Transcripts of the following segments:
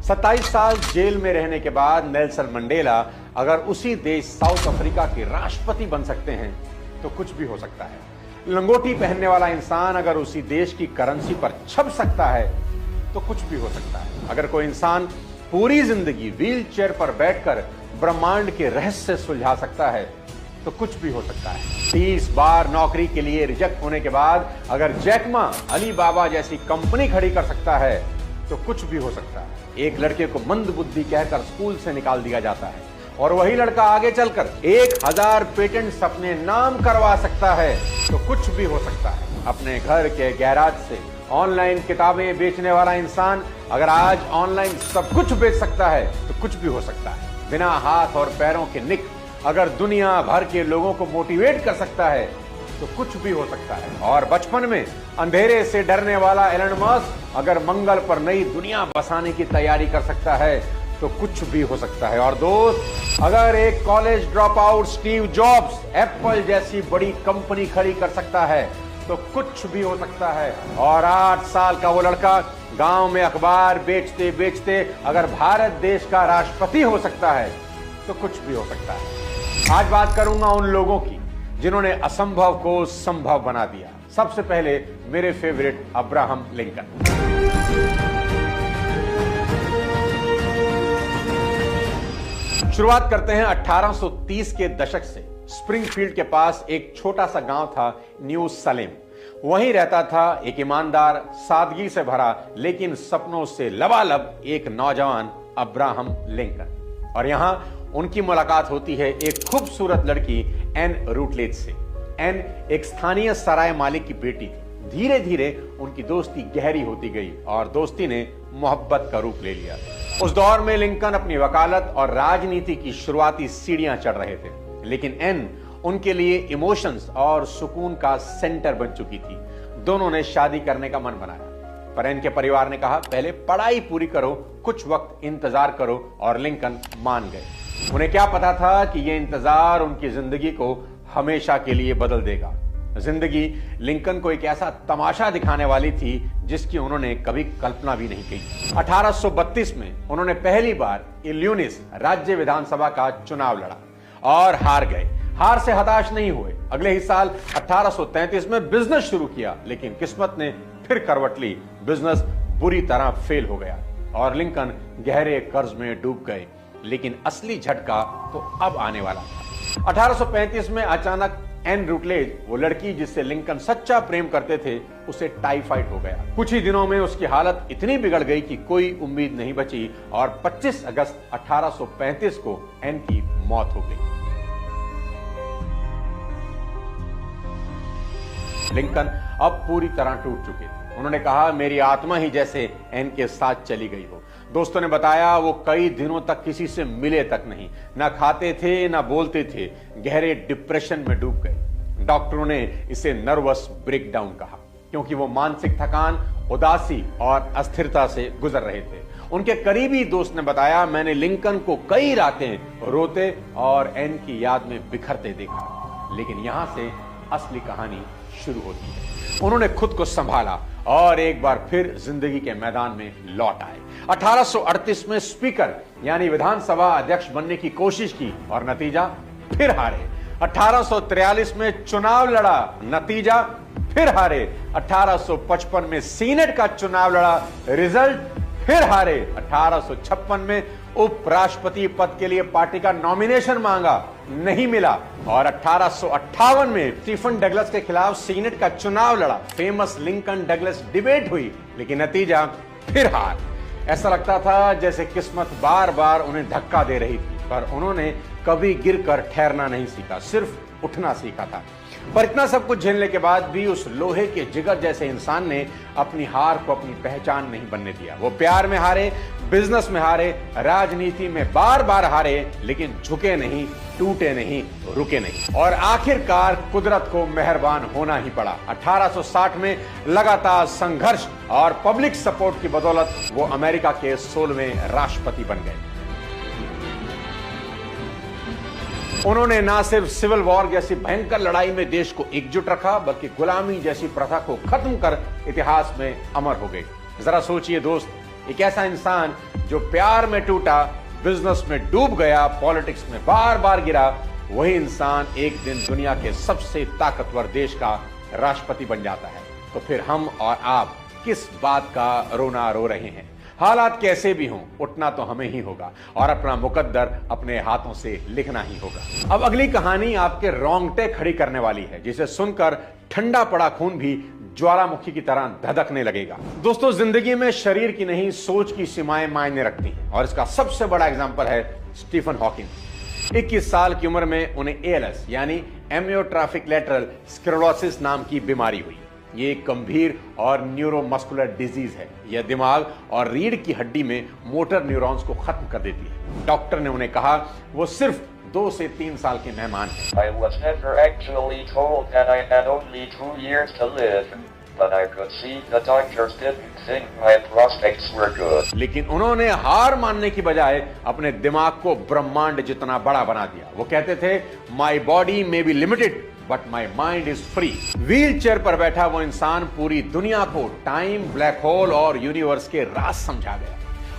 27 साल जेल में रहने के बाद नेल्सन मंडेला अगर उसी देश साउथ अफ्रीका के राष्ट्रपति बन सकते हैं तो कुछ भी हो सकता है। लंगोटी पहनने वाला इंसान अगर उसी देश की करेंसी पर छप सकता है तो कुछ भी हो सकता है। अगर कोई इंसान पूरी जिंदगी व्हील चेयर पर बैठकर ब्रह्मांड के रहस्य सुलझा सकता है तो कुछ भी हो सकता है। 30 बार नौकरी के लिए रिजेक्ट होने के बाद अगर जैक मा अली बाबा जैसी कंपनी खड़ी कर सकता है तो कुछ भी हो सकता है। एक लड़के को मंद बुद्धि कहकर स्कूल से निकाल दिया जाता है और वही लड़का आगे चलकर 1000 पेटेंट्स अपने नाम करवा सकता है तो कुछ भी हो सकता है। अपने घर के गैराज से ऑनलाइन किताबें बेचने वाला इंसान अगर आज ऑनलाइन सब कुछ बेच सकता है तो कुछ भी हो सकता है। बिना हाथ और पैरों के निक अगर दुनिया भर के लोगों को मोटिवेट कर सकता है तो कुछ भी हो सकता है। और बचपन में अंधेरे से डरने वाला एलन मस्क अगर मंगल पर नई दुनिया बसाने की तैयारी कर सकता है तो कुछ भी हो सकता है। और दोस्त, अगर एक college drop out Steve jobs Apple जैसी बड़ी कंपनी खड़ी कर सकता है तो कुछ भी हो सकता है। और 8 साल का वो लड़का गांव में अखबार बेचते बेचते अगर भारत देश का राष्ट्रपति हो सकता है तो कुछ भी हो सकता है। आज बात करूंगा उन लोगों की जिन्होंने असंभव को संभव बना दिया। सबसे पहले मेरे फेवरेट अब्राहम लिंकन। शुरुआत करते हैं 1830 के दशक से। स्प्रिंगफील्ड के पास एक छोटा सा गांव था न्यू सलेम। वहीं रहता था एक ईमानदार, सादगी से भरा लेकिन सपनों से लबालब एक नौजवान अब्राहम लिंकन। और यहां उनकी मुलाकात होती है एक खूबसूरत लड़की एन रूटलेज से। एन एक स्थानीय सराय मालिक की बेटी थी। धीरे धीरे उनकी दोस्ती गहरी होती गई और दोस्ती ने मोहब्बत का रूप ले लिया। उस दौर में लिंकन अपनी वकालत और राजनीति की शुरुआती सीढ़ियां चढ़ रहे थे, लेकिन एन उनके लिए इमोशंस और सुकून का सेंटर बन चुकी थी। दोनों ने शादी करने का मन बनाया, पर एन के परिवार ने कहा पहले पढ़ाई पूरी करो, कुछ वक्त इंतजार करो, और लिंकन मान गए। उन्हें क्या पता था कि यह इंतजार उनकी जिंदगी को हमेशा के लिए बदल देगा। जिंदगी लिंकन को एक ऐसा तमाशा दिखाने वाली थी जिसकी उन्होंने कभी कल्पना भी नहीं की। 1832 में उन्होंने पहली बार इल्यूनिस राज्य विधानसभा का चुनाव लड़ा और हार गए। हार से हताश नहीं हुए। अगले ही साल 1833 में बिजनेस शुरू किया, लेकिन किस्मत ने फिर करवट ली। बिजनेस बुरी तरह फेल हो गया और लिंकन गहरे कर्ज में डूब गए। लेकिन असली झटका तो अब आने वाला था। 1835 में अचानक एन रूटलेज, वो लड़की जिससे लिंकन सच्चा प्रेम करते थे, उसे टाइफाइड हो गया। कुछ ही दिनों में उसकी हालत इतनी बिगड़ गई कि कोई उम्मीद नहीं बची और 25 अगस्त 1835 को एन की मौत हो गई। लिंकन अब पूरी तरह टूट चुके थे। उन्होंने कहा मेरी आत्मा ही जैसे एन के साथ चली गई हो। दोस्तों ने बताया वो कई दिनों तक किसी से मिले तक नहीं, ना खाते थे ना बोलते थे, गहरे डिप्रेशन में डूब गए। डॉक्टरों ने इसे नर्वस ब्रेकडाउन कहा क्योंकि वो मानसिक थकान, उदासी और अस्थिरता से गुजर रहे थे। उनके करीबी दोस्त ने बताया मैंने लिंकन को कई रातें रोते और एन की याद में बिखरते देखा। लेकिन यहां से असली कहानी शुरू होती है। उन्होंने खुद को संभाला और एक बार फिर जिंदगी के मैदान में लौट आए। 1838 में स्पीकर यानी विधानसभा अध्यक्ष बनने की कोशिश की और नतीजा फिर हारे। 1843 में चुनाव लड़ा, नतीजा फिर हारे। 1855 में सीनेट का चुनाव लड़ा, रिजल्ट फिर हारे। 1856 में उपराष्ट्रपति पद के लिए पार्टी का नॉमिनेशन मांगा, नहीं मिला। और 1858 में स्टीफन डगलस के खिलाफ सीनेट का चुनाव लड़ा। फेमस लिंकन डगलस डिबेट हुई, लेकिन नतीजा फिर हार। ऐसा लगता था जैसे किस्मत बार बार उन्हें धक्का दे रही थी, पर उन्होंने कभी गिरकर ठहरना नहीं सीखा, सिर्फ उठना सीखा था। पर इतना सब कुछ झेलने के बाद भी उस लोहे के जिगर जैसे इंसान ने अपनी हार को अपनी पहचान नहीं बनने दिया। वो प्यार में हारे, बिजनेस में हारे, राजनीति में बार बार हारे, लेकिन झुके नहीं, टूटे नहीं, रुके नहीं। और आखिरकार कुदरत को मेहरबान होना ही पड़ा। 1860 में लगातार संघर्ष और पब्लिक सपोर्ट की बदौलत वो अमेरिका के 16वें राष्ट्रपति बन गए। उन्होंने ना सिर्फ सिविल वॉर जैसी भयंकर लड़ाई में देश को एकजुट रखा, बल्कि गुलामी जैसी प्रथा को खत्म कर इतिहास में अमर हो गए। जरा सोचिए दोस्त, एक ऐसा इंसान जो प्यार में टूटा, बिजनेस में डूब गया, पॉलिटिक्स में बार बार गिरा, वही इंसान एक दिन दुनिया के सबसे ताकतवर देश का राष्ट्रपति बन जाता है। तो फिर हम और आप किस बात का रोना रो रहे हैं? हालात कैसे भी हों, उठना तो हमें ही होगा और अपना मुकद्दर अपने हाथों से लिखना ही होगा। अब अगली कहानी आपके रोंगटे खड़ी करने वाली है, जिसे सुनकर ठंडा पड़ा खून भी ज्वालामुखी की तरह धधकने लगेगा। दोस्तों, जिंदगी में शरीर की नहीं, सोच की सीमाएं मायने रखती हैं और इसका सबसे बड़ा एग्जांपल है स्टीफन हॉकिंग। 21 साल की उम्र में उन्हें ALS यानी एमियोट्रोफिक लेटरल स्क्लेरोसिस नाम की बीमारी हुई। ये एक गंभीर और न्यूरोमस्कुलर डिजीज है। यह दिमाग और रीढ़ की हड्डी में मोटर न्यूरॉन्स को खत्म कर देती है। डॉक्टर ने उन्हें कहा वो सिर्फ 2 से 3 साल के मेहमान हैं। I was never actually told that I had only 2 years to live, but I could see the doctors didn't think my prospects were good. लेकिन उन्होंने हार मानने की बजाय अपने दिमाग को ब्रह्मांड जितना बड़ा बना दिया। वो कहते थे, my body may be limited but my mind is free. Wheel chair पर बैठा वो इंसान पूरी दुनिया को टाइम, ब्लैक होल और यूनिवर्स के राज समझा गया।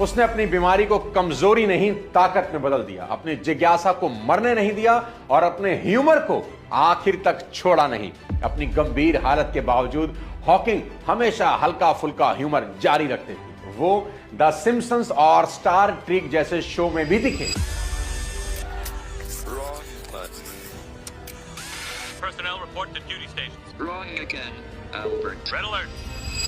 उसने अपनी बीमारी को कमजोरी नहीं, ताकत में बदल दिया। अपनी जिज्ञासा को मरने नहीं दिया और अपने ह्यूमर को आखिर तक छोड़ा नहीं। अपनी गंभीर हालत के बावजूद हॉकिंग हमेशा हल्का फुल्का ह्यूमर जारी रखते थे। वो द सिम्पसंस और स्टार ट्रेक जैसे शो में भी दिखे। Personnel report to duty stations. Wrong again, Albert. Red alert.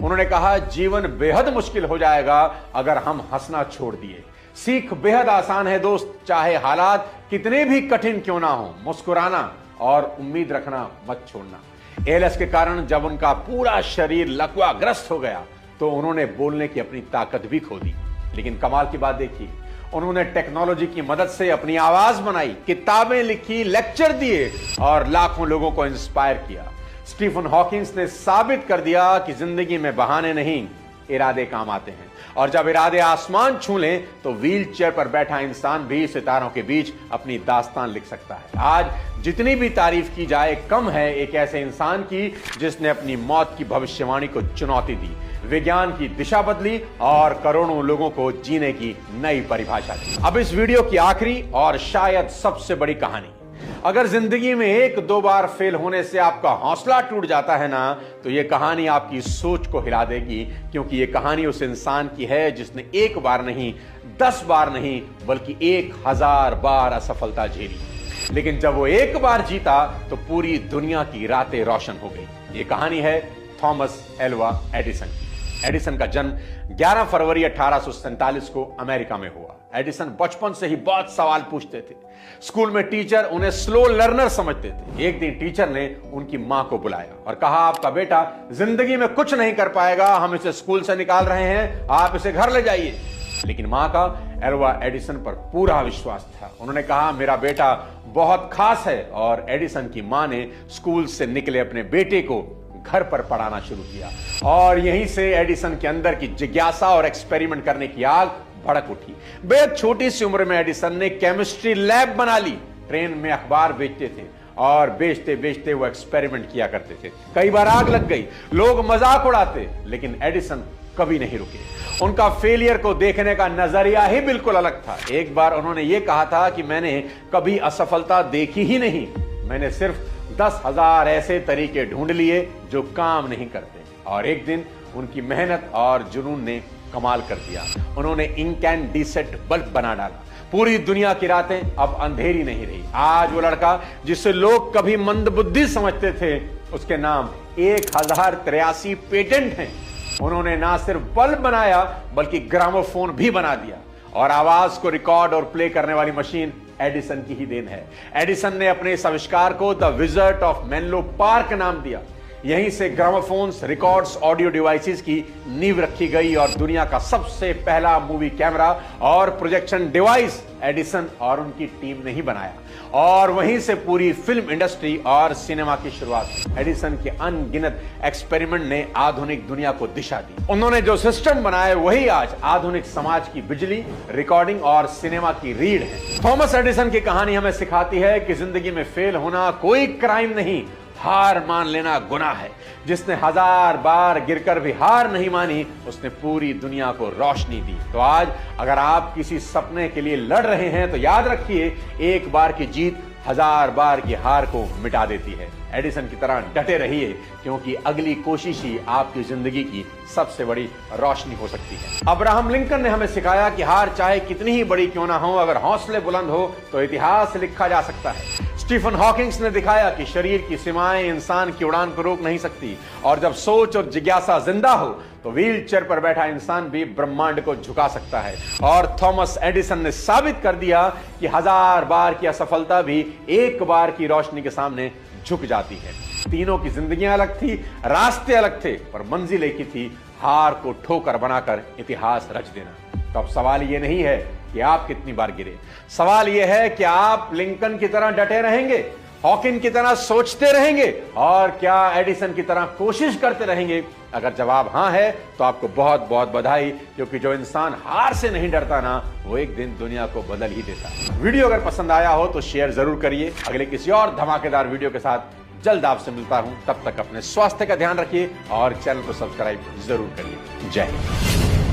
उन्होंने कहा, जीवन बेहद मुश्किल हो जाएगा अगर हम हंसना छोड़ दिए। सीख बेहद आसान है दोस्त, चाहे हालात कितने भी कठिन क्यों ना हो, मुस्कुराना और उम्मीद रखना मत छोड़ना। ALS के कारण जब उनका पूरा शरीर लकवाग्रस्त हो गया तो उन्होंने बोलने की अपनी ताकत भी खो दी। लेकिन कमाल की बात देखिए, उन्होंने टेक्नोलॉजी की मदद से अपनी आवाज बनाई, किताबें लिखी, लेक्चर दिए और लाखों लोगों को इंस्पायर किया। स्टीफन हॉकिंग ने साबित कर दिया कि जिंदगी में बहाने नहीं, इरादे काम आते हैं और जब इरादे आसमान छू लें तो व्हील चेयर पर बैठा इंसान भी सितारों के बीच अपनी दास्तान लिख सकता है। आज जितनी भी तारीफ की जाए कम है एक ऐसे इंसान की जिसने अपनी मौत की भविष्यवाणी को चुनौती दी, विज्ञान की दिशा बदली और करोड़ों लोगों को जीने की नई परिभाषा दी। अब इस वीडियो की आखिरी और शायद सबसे बड़ी कहानी, अगर जिंदगी में 1-2 बार फेल होने से आपका हौसला टूट जाता है ना, तो यह कहानी आपकी सोच को हिला देगी, क्योंकि यह कहानी उस इंसान की है जिसने 1 बार नहीं, 10 बार नहीं, बल्कि 1000 बार असफलता झेली। लेकिन जब वो 1 बार जीता तो पूरी दुनिया की रातें रोशन हो गई। ये कहानी है थॉमस एल्वा एडिसन की। एडिसन का जन्म 11 फरवरी 1847 को अमेरिका में हुआ। एडिसन बचपन से ही बहुत सवाल पूछते थे। स्कूल में टीचर उन्हें स्लो लर्नर समझते थे। एक दिन टीचर ने उनकी मां को बुलाया और कहा, आपका बेटा जिंदगी में कुछ नहीं कर पाएगा, हम इसे स्कूल से निकाल रहे हैं, आप इसे घर ले जाइए। लेकिन मां का एल्वा एडिसन पर पूरा विश्वास था। उन्होंने कहा, मेरा बेटा बहुत खास है, और एडिसन की मां ने स्कूल से निकले अपने बेटे को घर पर पढ़ाना शुरू किया और यहीं से एडिसन के अंदर की जिज्ञासा और एक्सपेरिमेंट करने की आग भड़क उठी। बेहद छोटी सी उम्र में एडिसन ने केमिस्ट्री लैब बना ली। ट्रेन में अखबार बेचते थे और बेचते बेचते वो एक्सपेरिमेंट किया करते थे। कई बार आग लग गई, लोग मजाक उड़ाते, लेकिन एडिसन कभी नहीं रुके। उनका फेलियर को देखने का नजरिया ही बिल्कुल अलग था। एक बार उन्होंने ये कहा था कि मैंने कभी असफलता देखी ही नहीं, मैंने सिर्फ 10,000 ऐसे तरीके ढूंढ लिए जो काम नहीं करते। और एक दिन उनकी मेहनत और जुनून ने कमाल कर दिया। उन्होंने इंकैंडिसेंट बल्ब बना डाला। पूरी दुनिया की रातें अब अंधेरी नहीं रही। आज वो लड़का जिसे लोग कभी मंदबुद्धि समझते थे, उसके नाम 1083 पेटेंट हैं। उन्होंने ना सिर्फ बल्ब बनाया बल्कि ग्रामोफोन भी बना दिया, और आवाज को रिकॉर्ड और प्ले करने वाली मशीन एडिसन की ही देन है। एडिसन ने अपने इस आविष्कार को the wizard of Menlo park नाम दिया। यहीं से ग्रामोफोन्स, रिकॉर्ड्स, ऑडियो डिवाइसेस की नींव रखी गई और दुनिया का सबसे पहला मूवी कैमरा और प्रोजेक्शन डिवाइस एडिसन और उनकी टीम ने ही बनाया। और वहीं से पूरी फिल्म इंडस्ट्री और सिनेमा की शुरुआत हुई। एडिसन के अनगिनत एक्सपेरिमेंट ने आधुनिक दुनिया को दिशा दी। उन्होंने जो सिस्टम बनाए वही आज आधुनिक समाज की बिजली, रिकॉर्डिंग और सिनेमा की रीढ़ है। थॉमस एडिसन की कहानी हमें सिखाती है कि जिंदगी में फेल होना कोई क्राइम नहीं, हार मान लेना गुनाह है। जिसने 1000 बार गिरकर भी हार नहीं मानी, उसने पूरी दुनिया को रोशनी दी। तो आज अगर आप किसी सपने के लिए लड़ रहे हैं तो याद रखिए, एक बार की जीत 1000 बार की हार को मिटा देती है। एडिसन की तरह डटे रहिए, क्योंकि अगली कोशिश ही आपकी जिंदगी की सबसे बड़ी रोशनी हो सकती है। अब्राहम लिंकन ने हमें सिखाया कि हार चाहे कितनी ही बड़ी क्यों ना हो, अगर हौसले बुलंद हो तो इतिहास लिखा जा सकता है। स्टीफन हॉकिंग्स ने दिखाया कि शरीर की सीमाएं इंसान की उड़ान को रोक नहीं सकती, और जब सोच और जिज्ञासा जिंदा हो तो व्हीलचेयर पर बैठा इंसान भी ब्रह्मांड को झुका सकता है। और थॉमस एडिसन ने साबित कर दिया कि 1000 बार की असफलता भी एक बार की रोशनी के सामने झुक जाती है। तीनों की जिंदगियां अलग थी, रास्ते अलग थे, पर मंजिल एक ही थी, हार को ठोकर बनाकर इतिहास रच देना। तो अब सवाल यह नहीं है कि आप कितनी बार गिरे, सवाल यह है कि आप लिंकन की तरह डटे रहेंगे, हॉकिंग की तरह सोचते रहेंगे, और क्या एडिसन की तरह कोशिश करते रहेंगे? अगर जवाब हां है तो आपको बहुत बहुत बधाई, क्योंकि जो इंसान हार से नहीं डरता ना, वो एक दिन दुनिया को बदल ही देता है। वीडियो अगर पसंद आया हो तो शेयर जरूर करिए। अगले किसी और धमाकेदार वीडियो के साथ जल्द आपसे मिलता हूं। तब तक अपने स्वास्थ्य का ध्यान रखिए और चैनल को सब्सक्राइब जरूर करिए। जय हिंद।